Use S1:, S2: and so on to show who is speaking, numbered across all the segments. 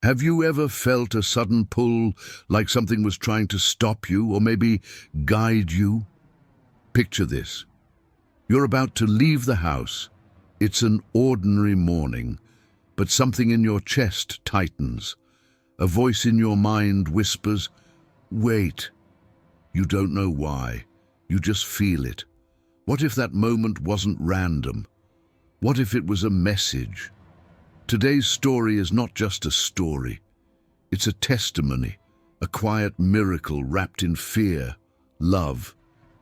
S1: Have you ever felt a sudden pull, like something was trying to stop you or maybe guide you? Picture this. You're about to leave the house. It's an ordinary morning, but something in your chest tightens. A voice in your mind whispers, "Wait." You don't know why. You just feel it. What if that moment wasn't random? What if it was a message? Today's story is not just a story. It's a testimony, a quiet miracle wrapped in fear, love,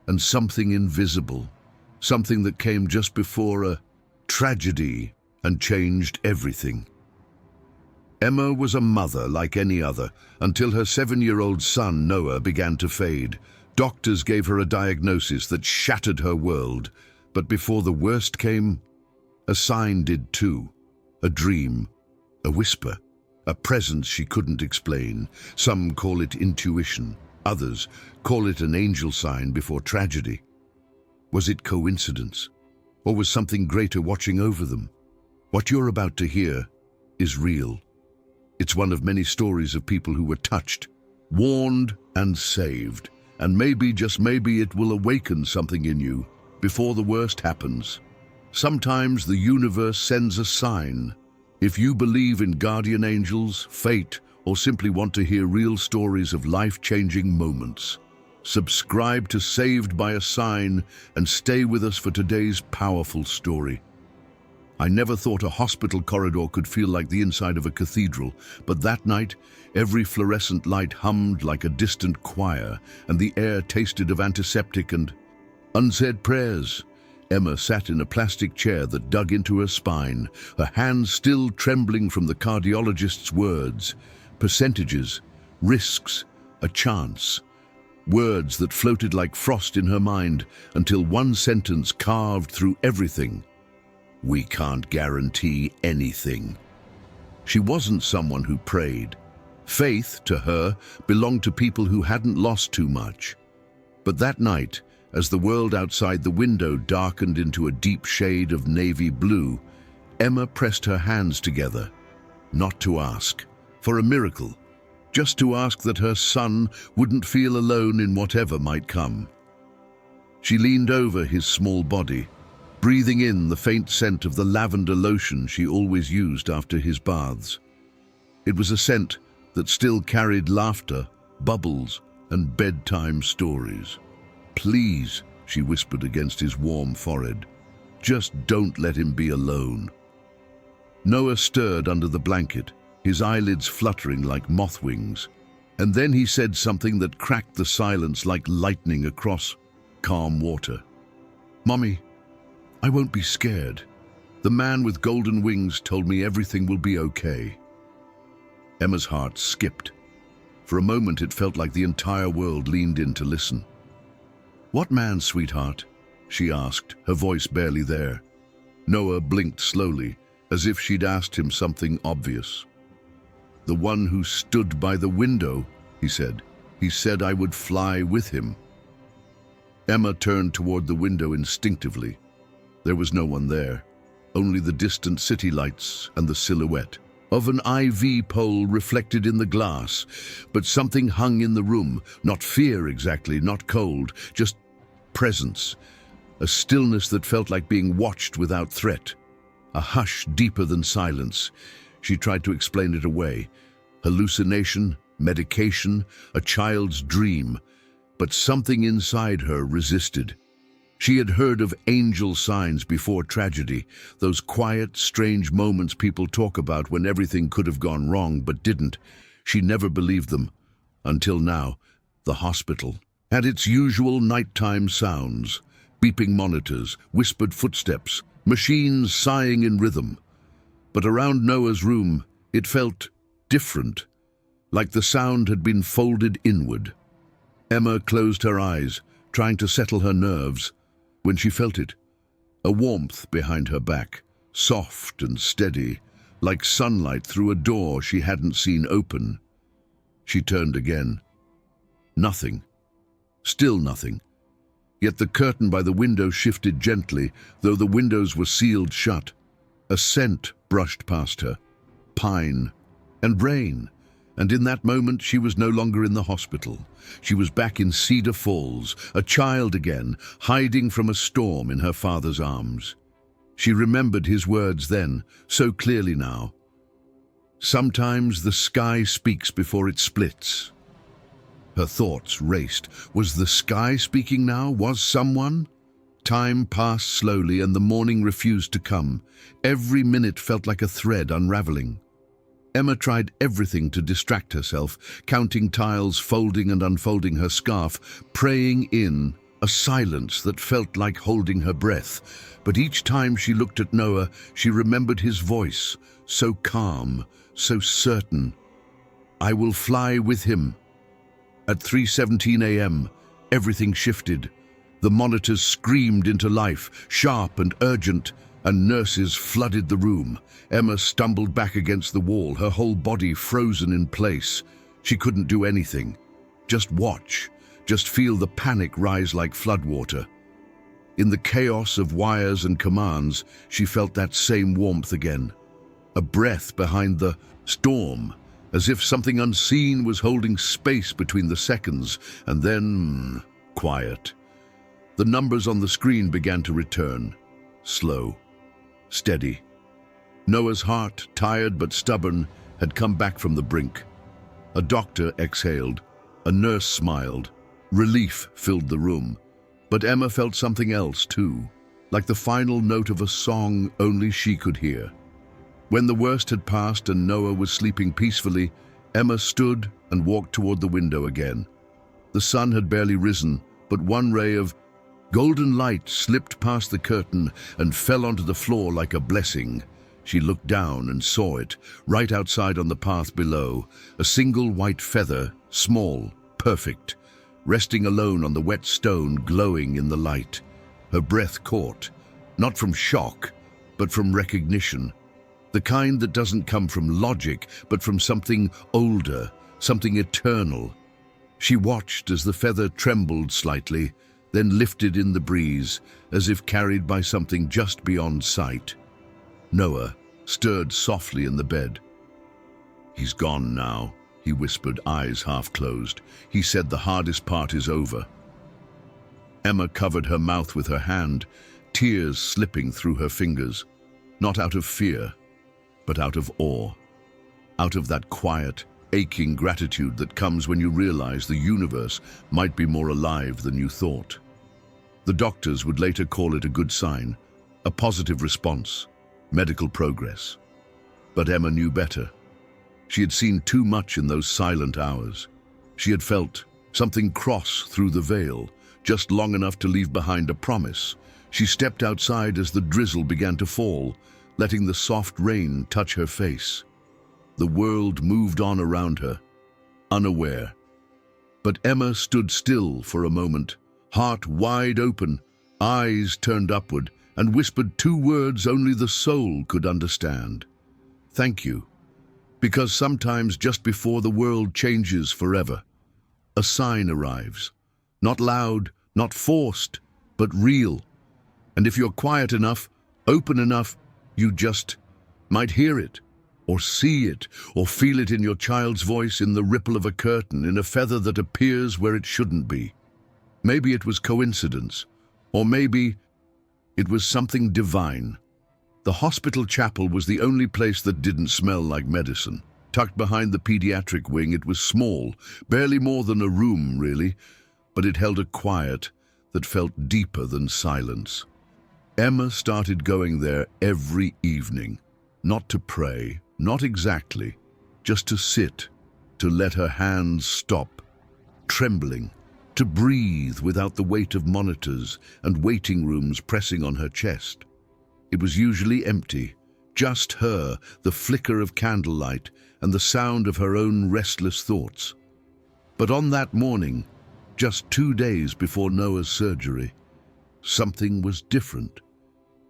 S1: and something invisible, something that came just before a tragedy and changed everything. Emma was a mother like any other until her 7-year-old son, Noah, began to fade. Doctors gave her a diagnosis that shattered her world, but before the worst came, a sign did too. A dream, a whisper, a presence she couldn't explain. Some call it intuition, others call it an angel sign before tragedy. Was it coincidence? Or was something greater watching over them? What you're about to hear is real. It's one of many stories of people who were touched, warned, and saved. And maybe, just maybe, it will awaken something in you before the worst happens. Sometimes the universe sends a sign. If you believe in guardian angels, fate, or simply want to hear real stories of life-changing moments, subscribe to Saved by a Sign and stay with us for today's powerful story. I never thought a hospital corridor could feel like the inside of a cathedral, but that night, every fluorescent light hummed like a distant choir, and the air tasted of antiseptic and unsaid prayers. Emma sat in a plastic chair that dug into her spine, her hands still trembling from the cardiologist's words. Percentages, risks, a chance. Words that floated like frost in her mind until one sentence carved through everything. We can't guarantee anything. She wasn't someone who prayed. Faith, to her, belonged to people who hadn't lost too much. But that night, as the world outside the window darkened into a deep shade of navy blue, Emma pressed her hands together, not to ask for a miracle, just to ask that her son wouldn't feel alone in whatever might come. She leaned over his small body, breathing in the faint scent of the lavender lotion she always used after his baths. It was a scent that still carried laughter, bubbles, and bedtime stories. "Please," she whispered against his warm forehead, "just don't let him be alone." Noah stirred under the blanket, his eyelids fluttering like moth wings, and then he said something that cracked the silence like lightning across calm water. "Mommy, I won't be scared. The man with golden wings told me everything will be okay." Emma's heart skipped. For a moment it felt like the entire world leaned in to listen. "What man, sweetheart?" she asked, her voice barely there. Noah blinked slowly, as if she'd asked him something obvious. "The one who stood by the window," he said. "He said I would fly with him." Emma turned toward the window instinctively. There was no one there, only the distant city lights and the silhouette of an IV pole reflected in the glass. But something hung in the room, not fear exactly, not cold, just presence, a stillness that felt like being watched without threat, a hush deeper than silence. She tried to explain it away. Hallucination, medication, a child's dream. But something inside her resisted. She had heard of angel signs before tragedy, those quiet, strange moments people talk about when everything could have gone wrong but didn't. She never believed them. Until now, the hospital had its usual nighttime sounds, beeping monitors, whispered footsteps, machines sighing in rhythm. But around Noah's room, it felt different, like the sound had been folded inward. Emma closed her eyes, trying to settle her nerves, when she felt it, a warmth behind her back, soft and steady, like sunlight through a door she hadn't seen open. She turned again. Nothing. Still nothing. Yet the curtain by the window shifted gently, though the windows were sealed shut. A scent brushed past her. Pine and rain. And in that moment, she was no longer in the hospital. She was back in Cedar Falls, a child again, hiding from a storm in her father's arms. She remembered his words then, so clearly now. Sometimes the sky speaks before it splits. Her thoughts raced. Was the sky speaking now? Was someone? Time passed slowly and the morning refused to come. Every minute felt like a thread unraveling. Emma tried everything to distract herself, counting tiles, folding and unfolding her scarf, praying in a silence that felt like holding her breath. But each time she looked at Noah, she remembered his voice, so calm, so certain. I will fly with him. At 3:17 a.m., everything shifted. The monitors screamed into life, sharp and urgent, and nurses flooded the room. Emma stumbled back against the wall, her whole body frozen in place. She couldn't do anything. Just watch, just feel the panic rise like floodwater. In the chaos of wires and commands, she felt that same warmth again. A breath behind the storm, as if something unseen was holding space between the seconds, and then quiet. The numbers on the screen began to return, slow, steady. Noah's heart, tired but stubborn, had come back from the brink. A doctor exhaled. A nurse smiled. Relief filled the room. But Emma felt something else too, like the final note of a song only she could hear. When the worst had passed and Noah was sleeping peacefully, Emma stood and walked toward the window again. The sun had barely risen, but one ray of golden light slipped past the curtain and fell onto the floor like a blessing. She looked down and saw it, right outside on the path below, a single white feather, small, perfect, resting alone on the wet stone, glowing in the light. Her breath caught, not from shock, but from recognition. The kind that doesn't come from logic, but from something older, something eternal. She watched as the feather trembled slightly, then lifted in the breeze, as if carried by something just beyond sight. Noah stirred softly in the bed. He's gone now, he whispered, eyes half closed. He said the hardest part is over. Emma covered her mouth with her hand, tears slipping through her fingers, not out of fear, but out of awe, out of that quiet, aching gratitude that comes when you realize the universe might be more alive than you thought. The doctors would later call it a good sign, a positive response, medical progress. But Emma knew better. She had seen too much in those silent hours. She had felt something cross through the veil, just long enough to leave behind a promise. She stepped outside as the drizzle began to fall, letting the soft rain touch her face. The world moved on around her, unaware. But Emma stood still for a moment, heart wide open, eyes turned upward, and whispered two words only the soul could understand. Thank you. Because sometimes just before the world changes forever, a sign arrives. Not loud, not forced, but real. And if you're quiet enough, open enough, you just might hear it, or see it, or feel it in your child's voice, in the ripple of a curtain, in a feather that appears where it shouldn't be. Maybe it was coincidence, or maybe it was something divine. The hospital chapel was the only place that didn't smell like medicine. Tucked behind the pediatric wing, it was small, barely more than a room, really, but it held a quiet that felt deeper than silence. Emma started going there every evening, not to pray, not exactly, just to sit, to let her hands stop, trembling, to breathe without the weight of monitors and waiting rooms pressing on her chest. It was usually empty, just her, the flicker of candlelight, and the sound of her own restless thoughts. But on that morning, just 2 days before Noah's surgery, something was different.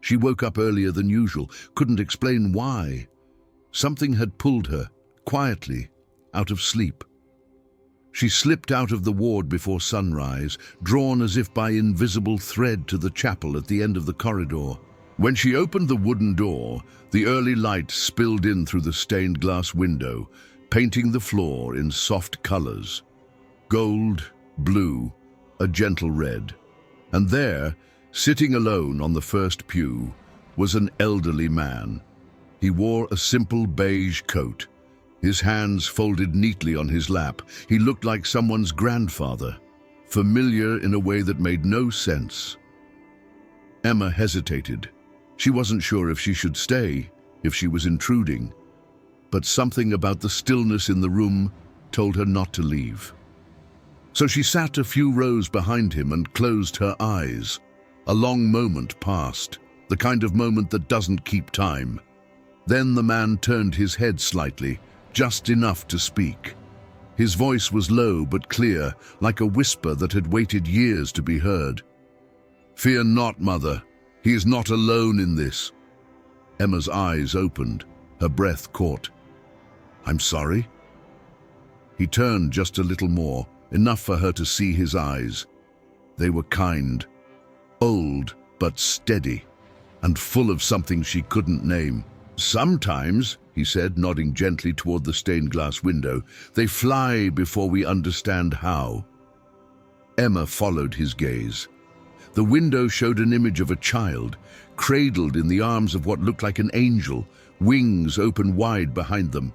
S1: She woke up earlier than usual, couldn't explain why. Something had pulled her, quietly, out of sleep. She slipped out of the ward before sunrise, drawn as if by invisible thread to the chapel at the end of the corridor. When she opened the wooden door, the early light spilled in through the stained glass window, painting the floor in soft colors. Gold, blue, a gentle red. And there, sitting alone on the first pew, was an elderly man. He wore a simple beige coat, his hands folded neatly on his lap. He looked like someone's grandfather, familiar in a way that made no sense. Emma hesitated. She wasn't sure if she should stay, if she was intruding. But something about the stillness in the room told her not to leave. So she sat a few rows behind him and closed her eyes. A long moment passed, the kind of moment that doesn't keep time. Then the man turned his head slightly, just enough to speak. His voice was low but clear, like a whisper that had waited years to be heard. "Fear not, mother. He is not alone in this." Emma's eyes opened, her breath caught. "I'm sorry?" He turned just a little more, enough for her to see his eyes. They were kind, old but steady, and full of something she couldn't name. "Sometimes," he said, nodding gently toward the stained glass window, "they fly before we understand how." Emma followed his gaze. The window showed an image of a child, cradled in the arms of what looked like an angel, wings open wide behind them.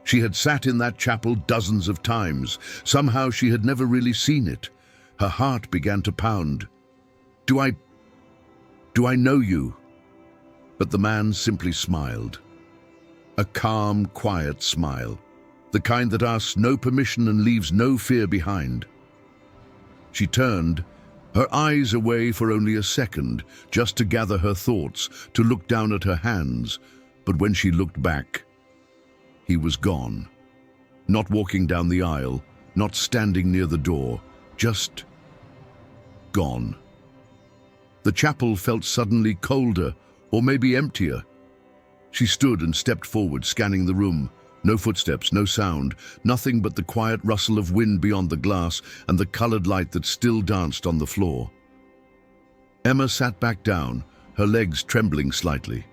S1: She had sat in that chapel dozens of times. Somehow she had never really seen it. Her heart began to pound. Do I know you?" But the man simply smiled. A calm, quiet smile, the kind that asks no permission and leaves no fear behind. She turned, her eyes away for only a second, just to gather her thoughts, to look down at her hands. But when she looked back, he was gone. Not walking down the aisle, not standing near the door, just gone. The chapel felt suddenly colder, or maybe emptier. She stood and stepped forward, scanning the room. No footsteps, no sound, nothing but the quiet rustle of wind beyond the glass and the colored light that still danced on the floor. Emma sat back down, her legs trembling slightly.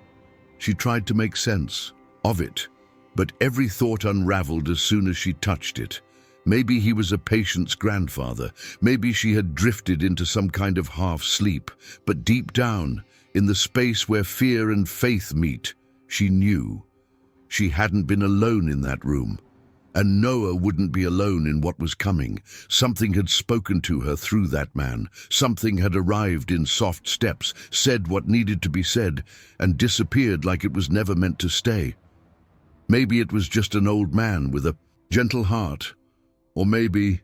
S1: She tried to make sense of it, but every thought unraveled as soon as she touched it. Maybe he was a patient's grandfather. Maybe she had drifted into some kind of half-sleep. But deep down, in the space where fear and faith meet, she knew. She hadn't been alone in that room. And Noah wouldn't be alone in what was coming. Something had spoken to her through that man. Something had arrived in soft steps, said what needed to be said, and disappeared like it was never meant to stay. Maybe it was just an old man with a gentle heart. Or maybe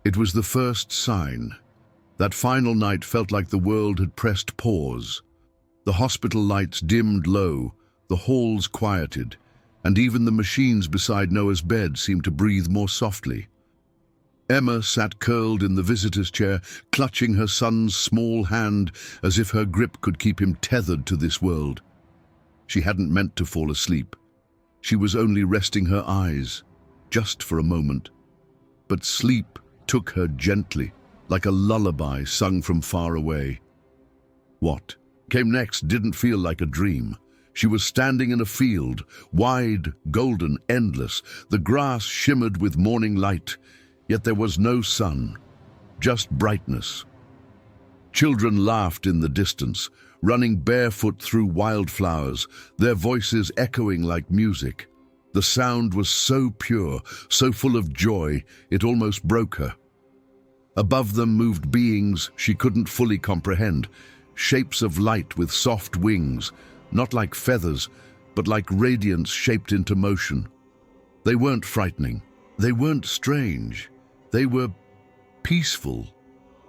S1: it was the first sign. That final night felt like the world had pressed pause. The hospital lights dimmed low, the halls quieted, and even the machines beside Noah's bed seemed to breathe more softly. Emma sat curled in the visitor's chair, clutching her son's small hand as if her grip could keep him tethered to this world. She hadn't meant to fall asleep. She was only resting her eyes, just for a moment. But sleep took her gently, like a lullaby sung from far away. What came next didn't feel like a dream. She was standing in a field, wide, golden, endless. The grass shimmered with morning light, yet there was no sun, just brightness. Children laughed in the distance, running barefoot through wildflowers, their voices echoing like music. The sound was so pure, so full of joy, it almost broke her. Above them moved beings she couldn't fully comprehend, shapes of light with soft wings, not like feathers, but like radiance shaped into motion. They weren't frightening. They weren't strange. They were peaceful,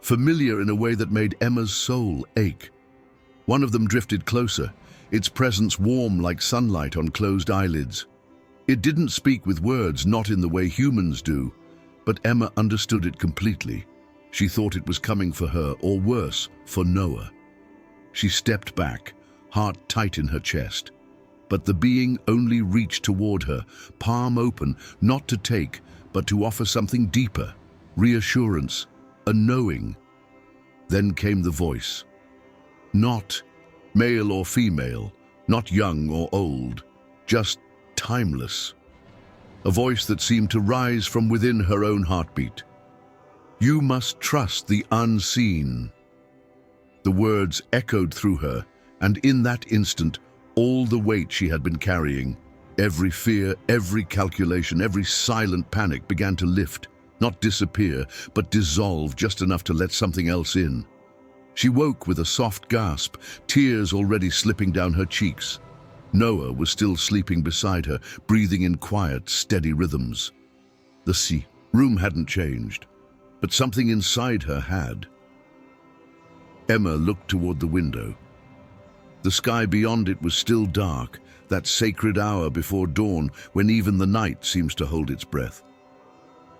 S1: familiar in a way that made Emma's soul ache. One of them drifted closer, its presence warm like sunlight on closed eyelids. It didn't speak with words, not in the way humans do, but Emma understood it completely. She thought it was coming for her, or worse, for Noah. She stepped back, heart tight in her chest. But the being only reached toward her, palm open, not to take, but to offer something deeper, reassurance, a knowing. Then came the voice. Not male or female, not young or old, just timeless. A voice that seemed to rise from within her own heartbeat. You must trust the unseen. The words echoed through her, and in that instant, all the weight she had been carrying, every fear, every calculation, every silent panic began to lift, not disappear, but dissolve just enough to let something else in. She woke with a soft gasp, tears already slipping down her cheeks. Noah was still sleeping beside her, breathing in quiet, steady rhythms. The room hadn't changed, but something inside her had. Emma looked toward the window. The sky beyond it was still dark, that sacred hour before dawn when even the night seems to hold its breath.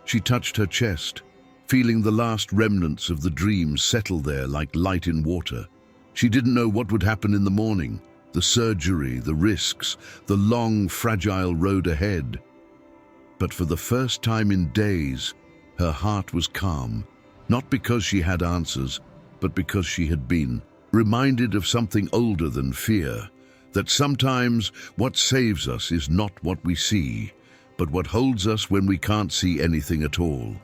S1: She touched her chest, feeling the last remnants of the dream settle there like light in water. She didn't know what would happen in the morning, the surgery, the risks, the long, fragile road ahead. But for the first time in days, her heart was calm, not because she had answers, but because she had been reminded of something older than fear, that sometimes what saves us is not what we see, but what holds us when we can't see anything at all.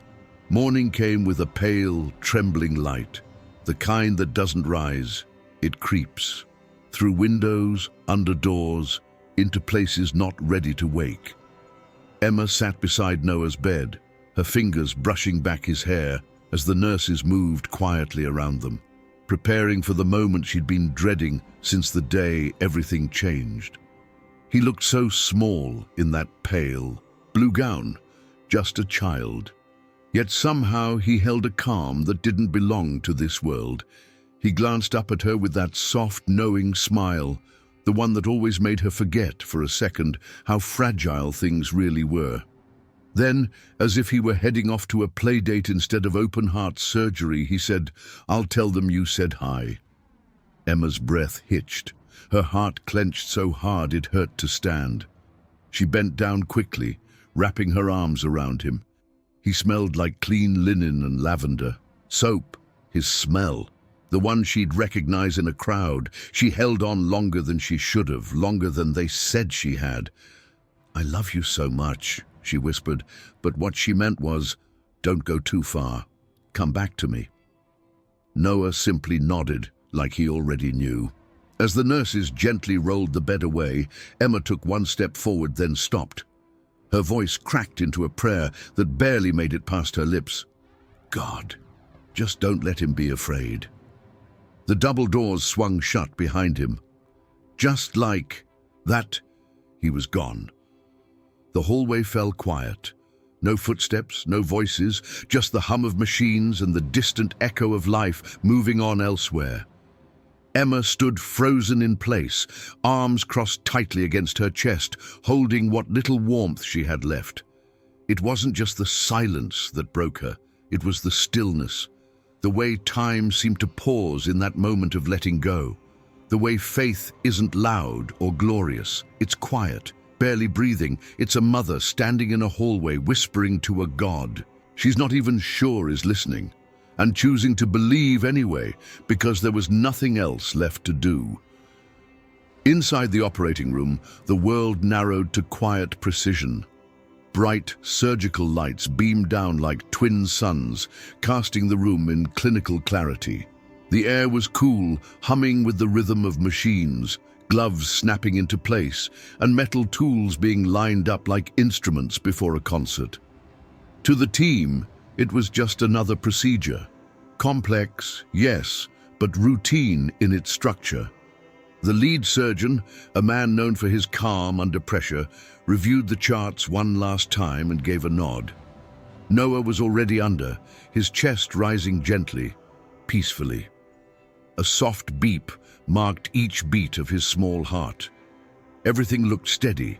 S1: Morning came with a pale, trembling light, the kind that doesn't rise, it creeps, through windows, under doors, into places not ready to wake. Emma sat beside Noah's bed, her fingers brushing back his hair as the nurses moved quietly around them, preparing for the moment she'd been dreading since the day everything changed. He looked so small in that pale blue gown, just a child. Yet somehow he held a calm that didn't belong to this world. He glanced up at her with that soft, knowing smile, the one that always made her forget for a second how fragile things really were. Then, as if he were heading off to a play date instead of open-heart surgery, he said, "I'll tell them you said hi." Emma's breath hitched. Her heart clenched so hard it hurt to stand. She bent down quickly, wrapping her arms around him. He smelled like clean linen and lavender. Soap, his smell, the one she'd recognize in a crowd. She held on longer than she should have, longer than they said she had. "I love you so much," she whispered, but what she meant was, "Don't go too far. Come back to me." Noah simply nodded, like he already knew. As the nurses gently rolled the bed away, Emma took one step forward, then stopped. Her voice cracked into a prayer that barely made it past her lips. "God, just don't let him be afraid." The double doors swung shut behind him. Just like that, he was gone. The hallway fell quiet. No footsteps, no voices, just the hum of machines and the distant echo of life moving on elsewhere. Emma stood frozen in place, arms crossed tightly against her chest, holding what little warmth she had left. It wasn't just the silence that broke her, it was the stillness, the way time seemed to pause in that moment of letting go, the way faith isn't loud or glorious, it's quiet, barely breathing. It's a mother standing in a hallway whispering to a God she's not even sure is listening, and choosing to believe anyway because there was nothing else left to do. Inside the operating room, the world narrowed to quiet precision. Bright surgical lights beamed down like twin suns, casting the room in clinical clarity. The air was cool, humming with the rhythm of machines, gloves snapping into place, and metal tools being lined up like instruments before a concert. To the team, it was just another procedure. Complex, yes, but routine in its structure. The lead surgeon, a man known for his calm under pressure, reviewed the charts one last time and gave a nod. Noah was already under, his chest rising gently, peacefully. A soft beep marked each beat of his small heart. Everything looked steady.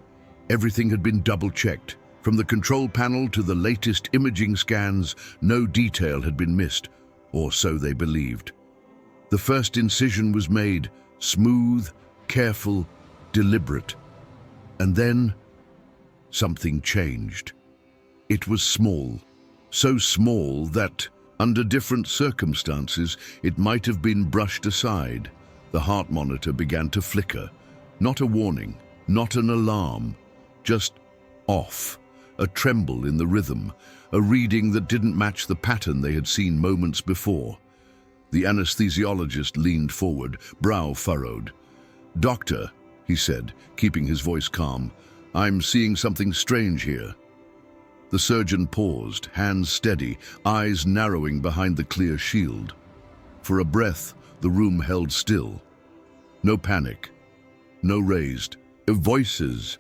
S1: Everything had been double-checked. From the control panel to the latest imaging scans, no detail had been missed, or so they believed. The first incision was made, smooth, careful, deliberate. And then, something changed. It was small, so small that, under different circumstances, it might have been brushed aside. The heart monitor began to flicker. Not a warning, not an alarm, just off. A tremble in the rhythm, a reading that didn't match the pattern they had seen moments before. The anesthesiologist leaned forward, brow furrowed. "Doctor," he said, keeping his voice calm, "I'm seeing something strange here." The surgeon paused, hands steady, eyes narrowing behind the clear shield. For a breath, the room held still. No panic, no raised voices,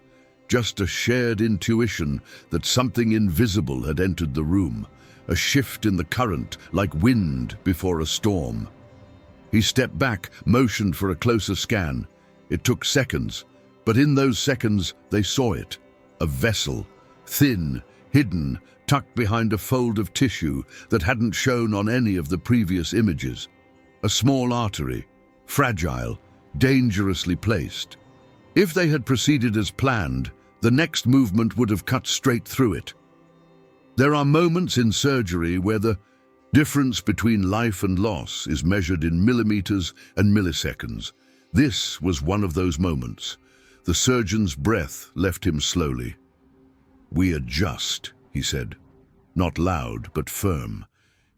S1: just a shared intuition that something invisible had entered the room, a shift in the current like wind before a storm. He stepped back, motioned for a closer scan. It took seconds, but in those seconds they saw it. A vessel, thin, hidden, tucked behind a fold of tissue that hadn't shown on any of the previous images. A small artery, fragile, dangerously placed. If they had proceeded as planned, the next movement would have cut straight through it. There are moments in surgery where the difference between life and loss is measured in millimeters and milliseconds. This was one of those moments. The surgeon's breath left him slowly. "We adjust," he said. Not loud, but firm.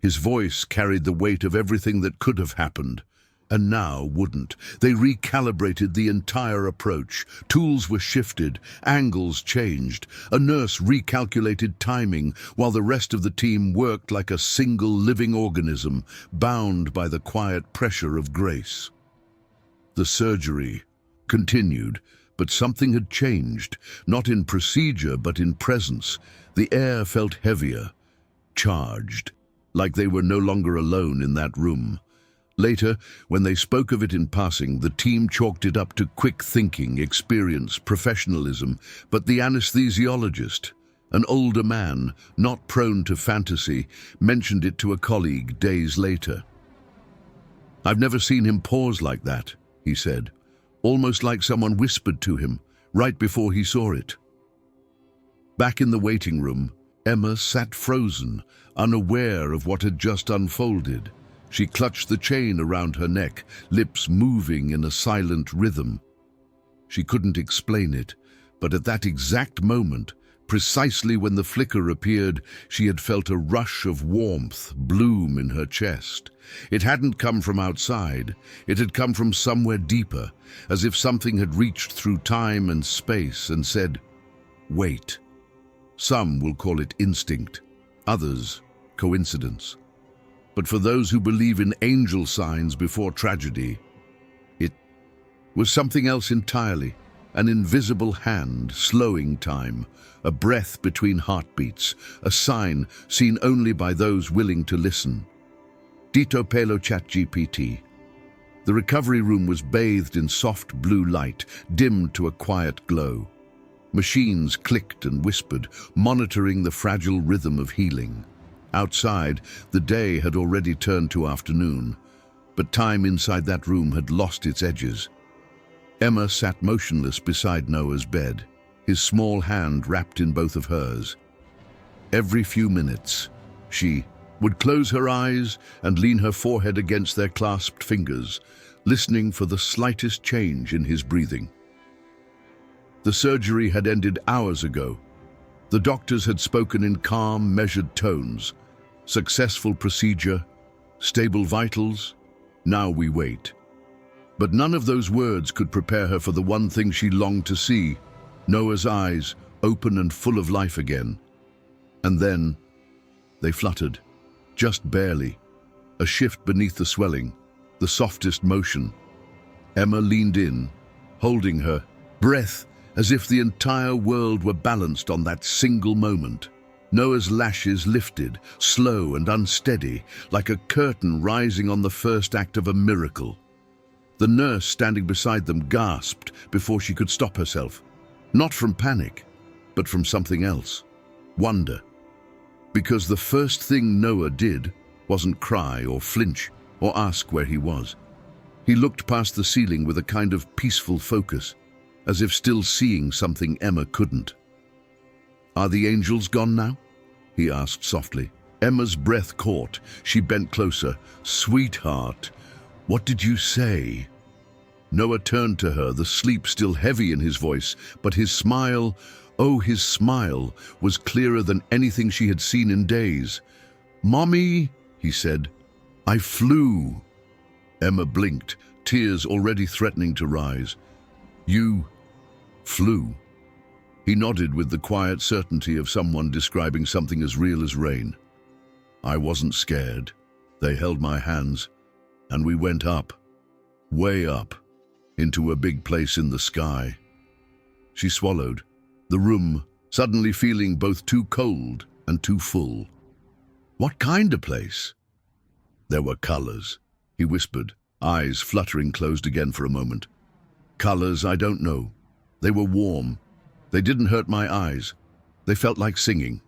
S1: His voice carried the weight of everything that could have happened, and now wouldn't. They recalibrated the entire approach. Tools were shifted, angles changed. A nurse recalculated timing, while the rest of the team worked like a single living organism, bound by the quiet pressure of grace. The surgery continued, but something had changed, not in procedure but in presence. The air felt heavier, charged, like they were no longer alone in that room. Later, when they spoke of it in passing, the team chalked it up to quick thinking, experience, professionalism, but the anesthesiologist, an older man, not prone to fantasy, mentioned it to a colleague days later. "I've never seen him pause like that," he said, almost like someone whispered to him, right before he saw it. Back in the waiting room, Emma sat frozen, unaware of what had just unfolded. She clutched the chain around her neck, lips moving in a silent rhythm. She couldn't explain it, but at that exact moment, precisely when the flicker appeared, she had felt a rush of warmth bloom in her chest. It hadn't come from outside, it had come from somewhere deeper, as if something had reached through time and space and said, "Wait." Some will call it instinct, others coincidence. But for those who believe in angel signs before tragedy, it was something else entirely, an invisible hand slowing time, a breath between heartbeats, a sign seen only by those willing to listen. Dito pelo ChatGPT. The recovery room was bathed in soft blue light, dimmed to a quiet glow. Machines clicked and whispered, monitoring the fragile rhythm of healing. Outside, the day had already turned to afternoon, but time inside that room had lost its edges. Emma sat motionless beside Noah's bed, his small hand wrapped in both of hers. Every few minutes, she would close her eyes and lean her forehead against their clasped fingers, listening for the slightest change in his breathing. The surgery had ended hours ago. The doctors had spoken in calm, measured tones. Successful procedure, stable vitals, now we wait. But none of those words could prepare her for the one thing she longed to see, Noah's eyes, open and full of life again. And then, they fluttered, just barely, a shift beneath the swelling, the softest motion. Emma leaned in, holding her breath as if the entire world were balanced on that single moment. Noah's lashes lifted, slow and unsteady, like a curtain rising on the first act of a miracle. The nurse standing beside them gasped before she could stop herself, not from panic, but from something else, wonder. Because the first thing Noah did wasn't cry or flinch or ask where he was. He looked past the ceiling with a kind of peaceful focus, as if still seeing something Emma couldn't. "Are the angels gone now?" he asked softly. Emma's breath caught. She bent closer. "Sweetheart, what did you say?" Noah turned to her, the sleep still heavy in his voice, but his smile, oh, his smile, was clearer than anything she had seen in days. "Mommy," he said, "I flew." Emma blinked, tears already threatening to rise. "You flew?" He nodded with the quiet certainty of someone describing something as real as rain. "I wasn't scared. They held my hands, and we went up, way up, into a big place in the sky." She swallowed, the room suddenly feeling both too cold and too full. "What kind of place?" "There were colors," he whispered, eyes fluttering closed again for a moment. "Colors I don't know. They were warm. They didn't hurt my eyes. They felt like singing."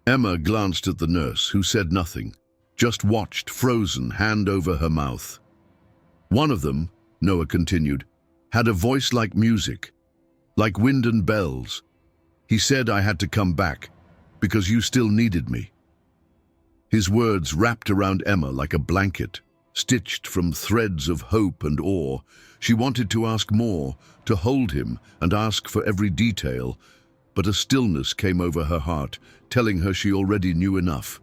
S1: Emma glanced at the nurse, who said nothing, just watched, frozen, hand over her mouth. "One of them," Noah continued, "had a voice like music, like wind and bells. He said I had to come back, because you still needed me." His words wrapped around Emma like a blanket, stitched from threads of hope and awe. She wanted to ask more, to hold him and ask for every detail, but a stillness came over her heart, telling her she already knew enough,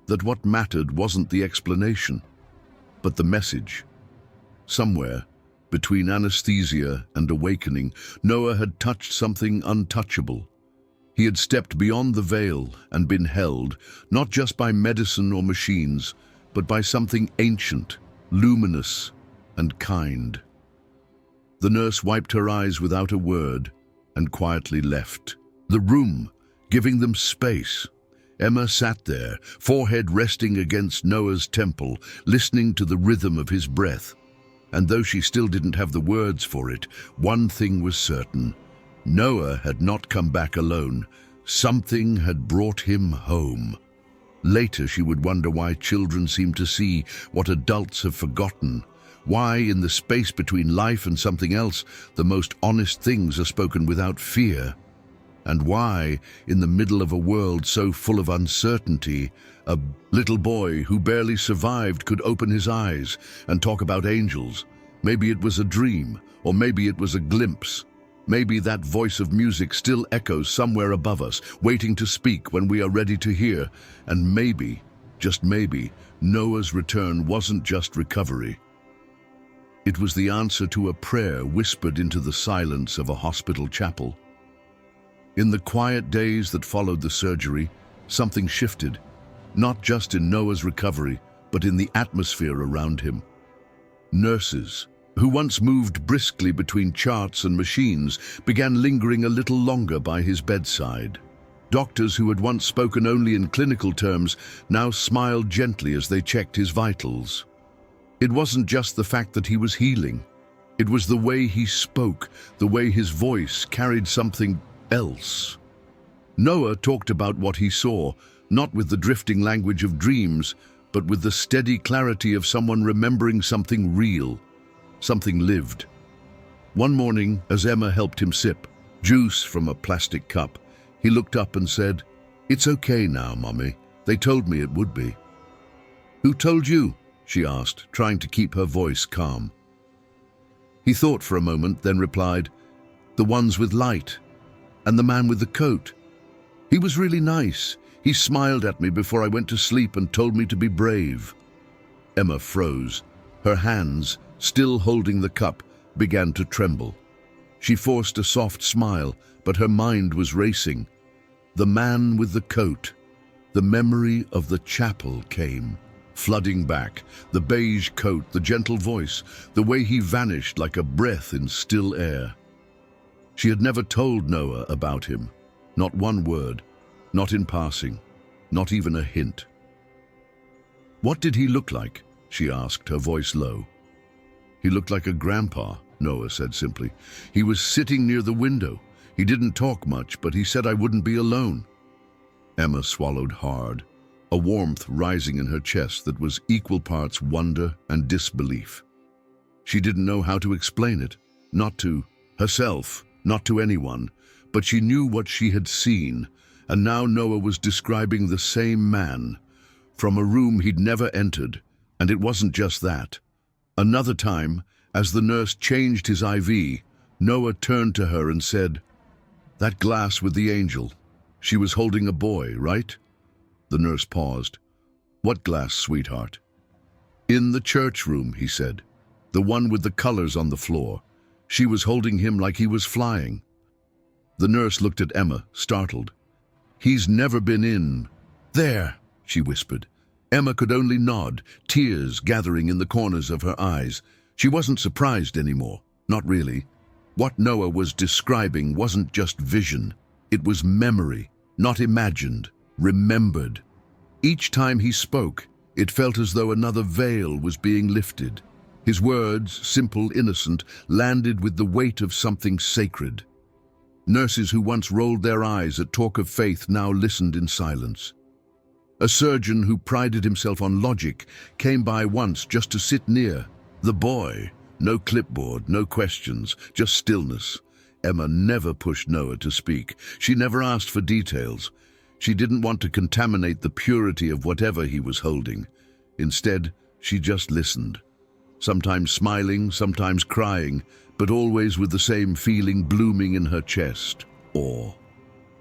S1: that what mattered wasn't the explanation, but the message. Somewhere, between anesthesia and awakening, Noah had touched something untouchable. He had stepped beyond the veil and been held, not just by medicine or machines, but by something ancient, luminous, and kind. The nurse wiped her eyes without a word and quietly left the room, giving them space. Emma sat there, forehead resting against Noah's temple, listening to the rhythm of his breath. And though she still didn't have the words for it, one thing was certain. Noah had not come back alone. Something had brought him home. Later she would wonder why children seem to see what adults have forgotten. Why, in the space between life and something else, the most honest things are spoken without fear. And why, in the middle of a world so full of uncertainty, a little boy who barely survived could open his eyes and talk about angels. Maybe it was a dream, or maybe it was a glimpse. Maybe that voice of music still echoes somewhere above us, waiting to speak when we are ready to hear. And maybe, just maybe, Noah's return wasn't just recovery. It was the answer to a prayer whispered into the silence of a hospital chapel. In the quiet days that followed the surgery, something shifted, not just in Noah's recovery, but in the atmosphere around him. Nurses, who once moved briskly between charts and machines, began lingering a little longer by his bedside. Doctors who had once spoken only in clinical terms now smiled gently as they checked his vitals. It wasn't just the fact that he was healing. It was the way he spoke, the way his voice carried something else. Noah talked about what he saw, not with the drifting language of dreams, but with the steady clarity of someone remembering something real, something lived. One morning, as Emma helped him sip juice from a plastic cup, he looked up and said, "It's okay now, Mommy. They told me it would be." "Who told you?" she asked, trying to keep her voice calm. He thought for a moment, then replied, "The ones with light. And the man with the coat. He was really nice. He smiled at me before I went to sleep and told me to be brave." Emma froze. Her hands, still holding the cup, began to tremble. She forced a soft smile, but her mind was racing. The man with the coat. The memory of the chapel came, flooding back. The beige coat, the gentle voice, the way he vanished like a breath in still air. She had never told Noah about him. Not one word, not in passing, not even a hint. "What did he look like?" she asked, her voice low. "He looked like a grandpa," Noah said simply. "He was sitting near the window. He didn't talk much, but he said I wouldn't be alone." Emma swallowed hard, a warmth rising in her chest that was equal parts wonder and disbelief. She didn't know how to explain it, not to herself, not to anyone, but she knew what she had seen, and now Noah was describing the same man, from a room he'd never entered, and it wasn't just that. Another time, As the nurse changed his IV, Noah turned to her and said, "That glass with the angel. She was holding a boy, right?" The nurse paused. "What glass, sweetheart?" "In the church room," he said. "The one with the colors on the floor. She was holding him like he was flying." The nurse looked at Emma, startled. "He's never been in." "There," she whispered. Emma could only nod, tears gathering in the corners of her eyes. She wasn't surprised anymore, not really. What Noah was describing wasn't just vision. It was memory, not imagined, remembered. Each time he spoke, it felt as though another veil was being lifted. His words, simple, innocent, landed with the weight of something sacred. Nurses who once rolled their eyes at talk of faith now listened in silence. A surgeon who prided himself on logic came by once just to sit near. The boy, no clipboard, no questions, just stillness. Emma never pushed Noah to speak. She never asked for details. She didn't want to contaminate the purity of whatever he was holding. Instead, she just listened. Sometimes smiling, sometimes crying, but always with the same feeling blooming in her chest, awe.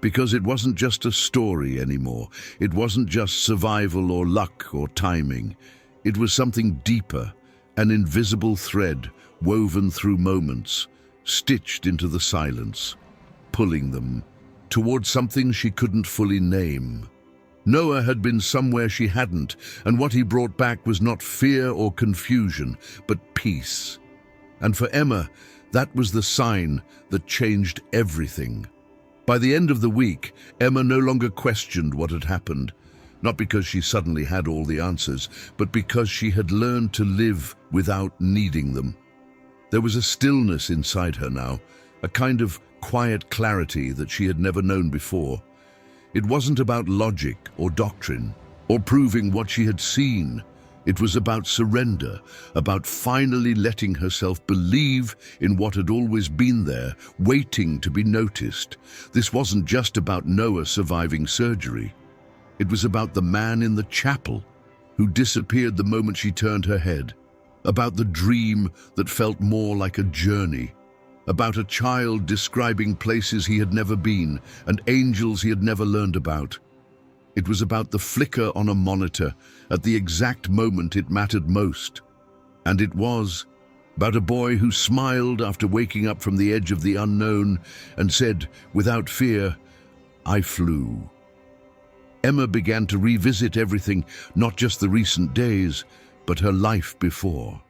S1: Because it wasn't just a story anymore. It wasn't just survival or luck or timing. It was something deeper, an invisible thread woven through moments, stitched into the silence, pulling them towards something she couldn't fully name. Noah had been somewhere she hadn't, and what he brought back was not fear or confusion, but peace. And for Emma, that was the sign that changed everything. By the end of the week, Emma no longer questioned what had happened, not because she suddenly had all the answers, but because she had learned to live without needing them. There was a stillness inside her now, a kind of quiet clarity that she had never known before. It wasn't about logic or doctrine, or proving what she had seen. It was about surrender, about finally letting herself believe in what had always been there, waiting to be noticed. This wasn't just about Noah surviving surgery. It was about the man in the chapel who disappeared the moment she turned her head, about the dream that felt more like a journey, about a child describing places he had never been and angels he had never learned about. It was about the flicker on a monitor at the exact moment it mattered most. And it was about a boy who smiled after waking up from the edge of the unknown and said, without fear, "I flew." Emma began to revisit everything, not just the recent days, but her life before.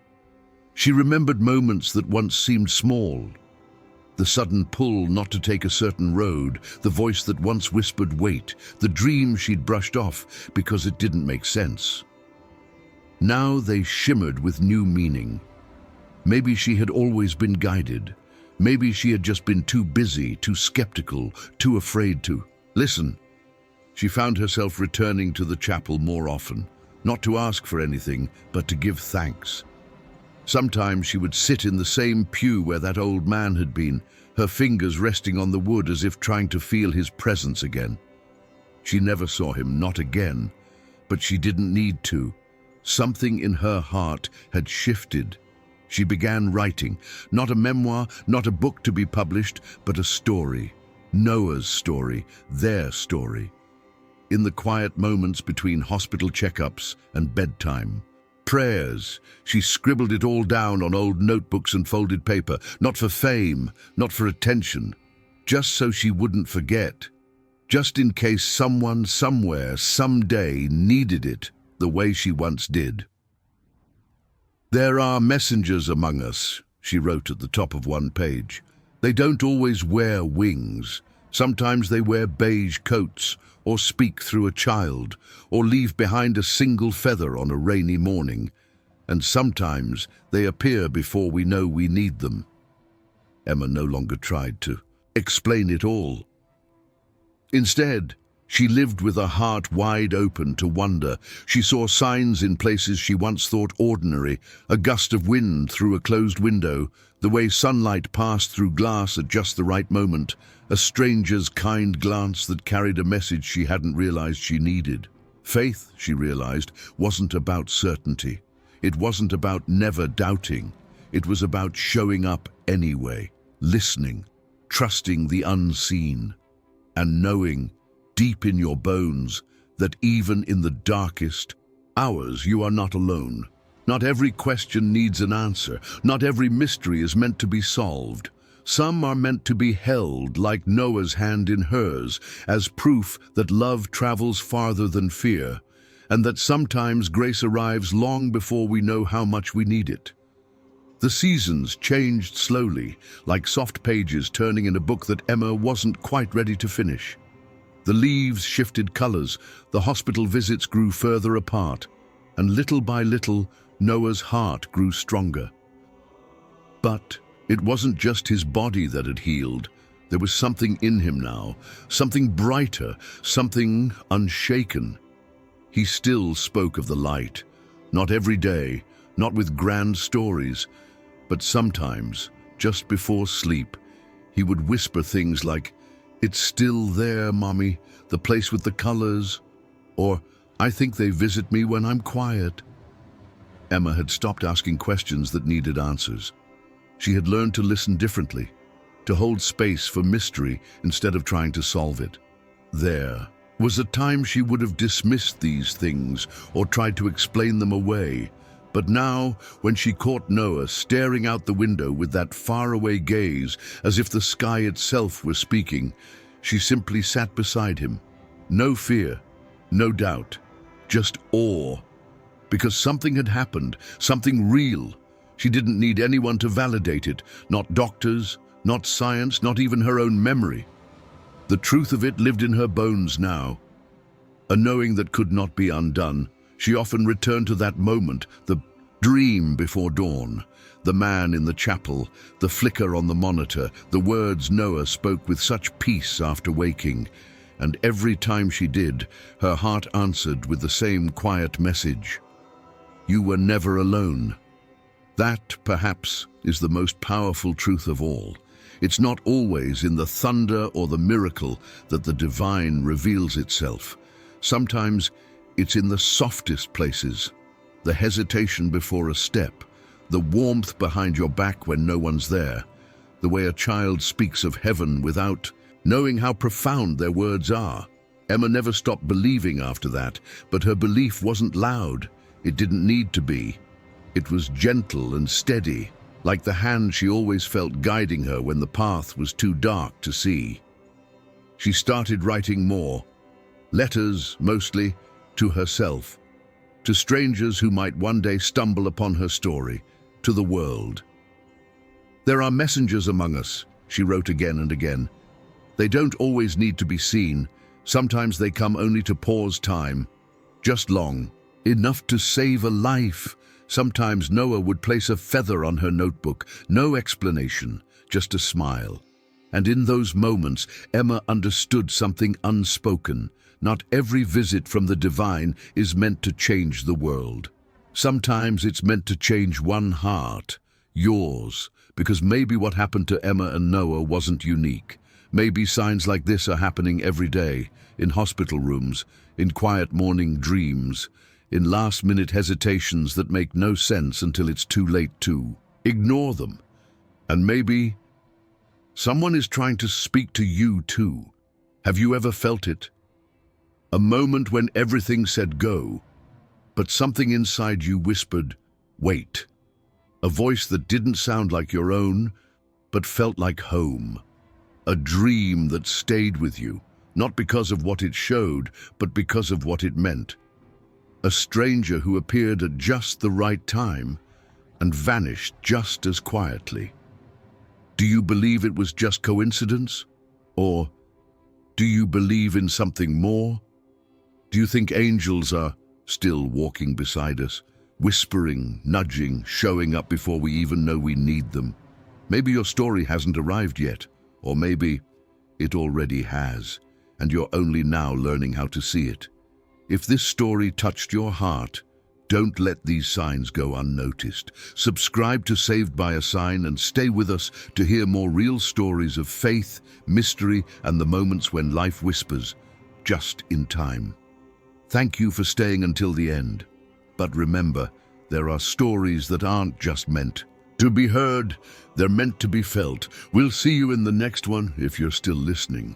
S1: She remembered moments that once seemed small. The sudden pull not to take a certain road, the voice that once whispered wait, the dream she'd brushed off because it didn't make sense. Now they shimmered with new meaning. Maybe she had always been guided. Maybe she had just been too busy, too skeptical, too afraid to listen. She found herself returning to the chapel more often, not to ask for anything, but to give thanks. Sometimes she would sit in the same pew where that old man had been, her fingers resting on the wood as if trying to feel his presence again. She never saw him, not again, but she didn't need to. Something in her heart had shifted. She began writing, not a memoir, not a book to be published, but a story. Noah's story, their story. In the quiet moments between hospital checkups and bedtime, prayers, she scribbled it all down on old notebooks and folded paper, not for fame, not for attention, just so she wouldn't forget, just in case someone, somewhere, someday needed it the way she once did. "There are messengers among us," she wrote at the top of one page. "They don't always wear wings. Sometimes they wear beige coats, or speak through a child, or leave behind a single feather on a rainy morning. And sometimes they appear before we know we need them." Emma no longer tried to explain it all. Instead, she lived with a heart wide open to wonder. She saw signs in places she once thought ordinary, a gust of wind through a closed window, the way sunlight passed through glass at just the right moment, a stranger's kind glance that carried a message she hadn't realized she needed. Faith, she realized, wasn't about certainty. It wasn't about never doubting. It was about showing up anyway, listening, trusting the unseen, and knowing, deep in your bones, that even in the darkest hours you are not alone. Not every question needs an answer. Not every mystery is meant to be solved. Some are meant to be held, like Noah's hand in hers, as proof that love travels farther than fear, and that sometimes grace arrives long before we know how much we need it. The seasons changed slowly, like soft pages turning in a book that Emma wasn't quite ready to finish. The leaves shifted colors, the hospital visits grew further apart, and little by little, Noah's heart grew stronger. But it wasn't just his body that had healed. There was something in him now, something brighter, something unshaken. He still spoke of the light, not every day, not with grand stories, but sometimes, just before sleep, he would whisper things like, "It's still there, Mommy, the place with the colors," or "I think they visit me when I'm quiet." Emma had stopped asking questions that needed answers. She had learned to listen differently, to hold space for mystery instead of trying to solve it. There was a time she would have dismissed these things or tried to explain them away. But now, when she caught Noah staring out the window with that faraway gaze, as if the sky itself were speaking, she simply sat beside him. No fear, no doubt, just awe. Because something had happened, something real. She didn't need anyone to validate it, not doctors, not science, not even her own memory. The truth of it lived in her bones now. A knowing that could not be undone. She often returned to that moment, the dream before dawn, the man in the chapel, the flicker on the monitor, the words Noah spoke with such peace after waking. And every time she did, her heart answered with the same quiet message. You were never alone. That, perhaps, is the most powerful truth of all. It's not always in the thunder or the miracle that the divine reveals itself. Sometimes it's in the softest places, the hesitation before a step, the warmth behind your back when no one's there, the way a child speaks of heaven without knowing how profound their words are. Emma never stopped believing after that, but her belief wasn't loud. It didn't need to be. It was gentle and steady, like the hand she always felt guiding her when the path was too dark to see. She started writing more, letters mostly, to herself, to strangers who might one day stumble upon her story, to the world. There are messengers among us, she wrote again and again. They don't always need to be seen. Sometimes they come only to pause time, just long, enough to save a life. Sometimes Noah would place a feather on her notebook, no explanation, just a smile. And in those moments, Emma understood something unspoken. Not every visit from the divine is meant to change the world. Sometimes it's meant to change one heart, yours, because maybe what happened to Emma and Noah wasn't unique. Maybe signs like this are happening every day, in hospital rooms, in quiet morning dreams, in last-minute hesitations that make no sense until it's too late to ignore them. And maybe someone is trying to speak to you too. Have you ever felt it? A moment when everything said go, but something inside you whispered, wait. A voice that didn't sound like your own, but felt like home. A dream that stayed with you, not because of what it showed, but because of what it meant. A stranger who appeared at just the right time and vanished just as quietly. Do you believe it was just coincidence? Or do you believe in something more? Do you think angels are still walking beside us, whispering, nudging, showing up before we even know we need them? Maybe your story hasn't arrived yet, or maybe it already has, and you're only now learning how to see it. If this story touched your heart, don't let these signs go unnoticed. Subscribe to Saved by a Sign and stay with us to hear more real stories of faith, mystery, and the moments when life whispers, just in time. Thank you for staying until the end. But remember, there are stories that aren't just meant To be heard, they're meant to be felt. We'll see you in the next one if you're still listening.